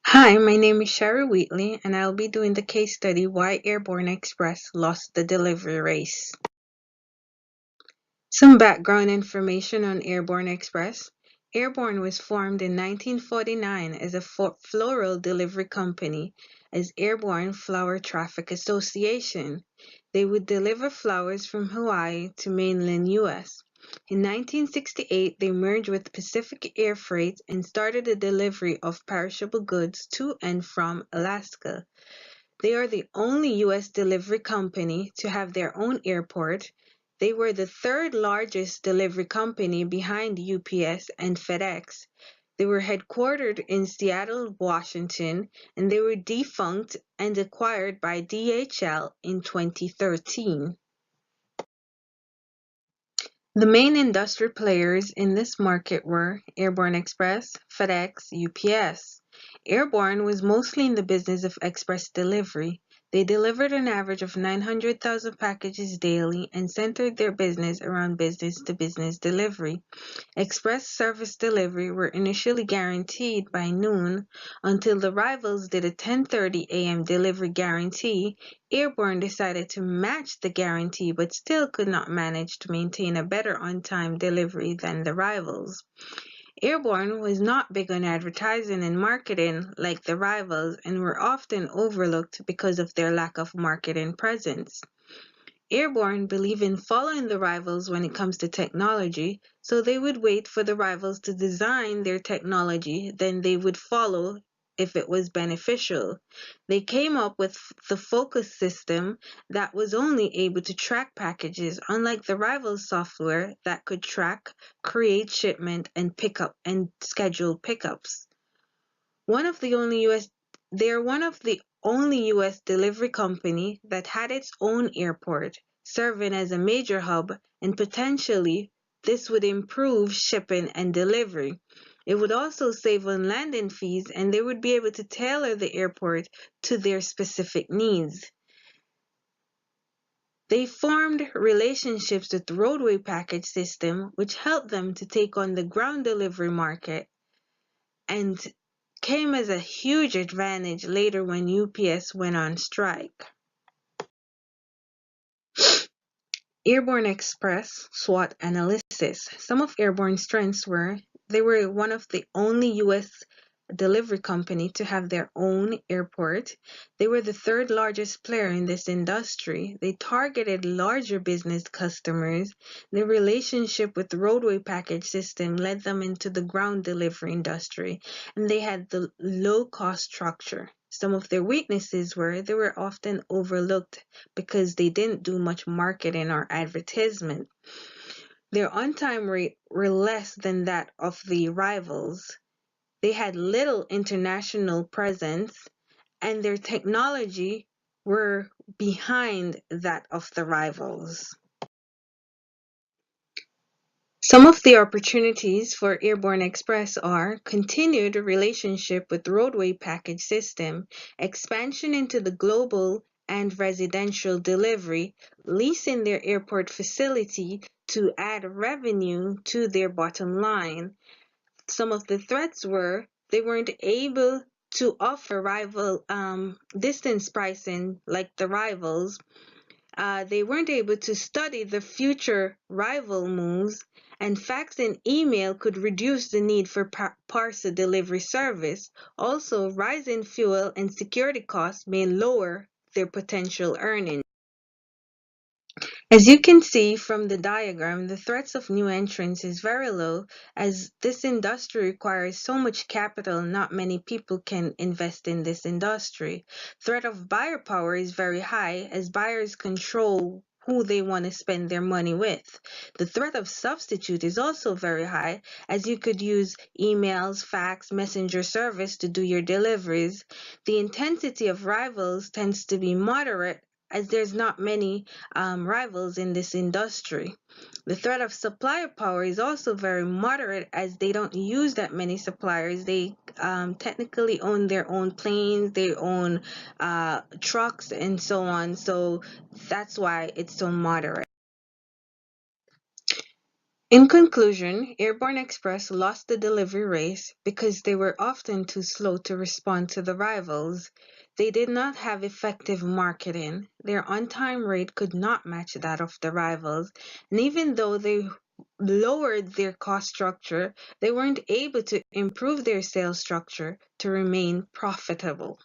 Hi, my name is Sherry Wheatley, and I'll be doing the case study Why Airborne Express Lost the Delivery Race. Some background information on Airborne Express. Airborne was formed in 1949 as a floral delivery company as Airborne Flower Traffic Association. They would deliver flowers from Hawaii to mainland U.S. In 1968, they merged with Pacific Air Freight and started the delivery of perishable goods to and from Alaska. They are the only U.S. delivery company to have their own airport. They were the third largest delivery company behind UPS and FedEx. They were headquartered in Seattle, Washington, and they were defunct and acquired by DHL in 2013. The main industry players in this market were Airborne Express, FedEx, UPS. Airborne was mostly in the business of express delivery. They delivered an average of 900,000 packages daily and centered their business around business-to-business delivery. Express service delivery were initially guaranteed by noon until the rivals did a 10:30 a.m. delivery guarantee. Airborne decided to match the guarantee but still could not manage to maintain a better on-time delivery than the rivals. Airborne was not big on advertising and marketing like the rivals and were often overlooked because of their lack of marketing presence. Airborne believe in following the rivals when it comes to technology, so they would wait for the rivals to design their technology, then they would follow if it was beneficial. They came up with the Focus system that was only able to track packages, unlike the rivals software that could track, create shipment, and pick up and schedule pickups. One of the only US They're one of the only US delivery company that had its own airport, serving as a major hub, and potentially this would improve shipping and delivery. It would also save on landing fees and they would be able to tailor the airport to their specific needs. They formed relationships with Roadway Package System, which helped them to take on the ground delivery market and came as a huge advantage later when UPS went on strike. Airborne Express SWOT analysis. Some of Airborne's strengths were they were one of the only U.S. delivery company to have their own airport. They were the third largest player in this industry. They targeted larger business customers. Their relationship with the roadway package system led them into the ground delivery industry, and they had the low cost structure. Some of their weaknesses were they were often overlooked because they didn't do much marketing or advertisement. Their on-time rate were less than that of the rivals. They had little international presence, and their technology were behind that of the rivals. Some of the opportunities for Airborne Express are continued relationship with roadway package system, expansion into the global and residential delivery, leasing their airport facility to add revenue to their bottom line. Some of the threats were they weren't able to offer rival distance pricing like the rivals. They weren't able to study the future rival moves, and fax and email could reduce the need for parcel delivery service. Also, rising fuel and security costs may lower their potential earnings. As you can see from the diagram, the threats of new entrants is very low as this industry requires so much capital not many people can invest in this industry. Threat of buyer power is very high as buyers control who they want to spend their money with. The threat of substitute is also very high as you could use emails, fax, messenger service to do your deliveries. The intensity of rivals tends to be moderate as there's not many rivals in this industry. The threat of supplier power is also very moderate as they don't use that many suppliers. They technically own their own planes, they own trucks, and so on. So that's why it's so moderate. In conclusion, Airborne Express lost the delivery race because they were often too slow to respond to the rivals. They did not have effective marketing. Their on-time rate could not match that of the rivals, and even though they lowered their cost structure, they weren't able to improve their sales structure to remain profitable.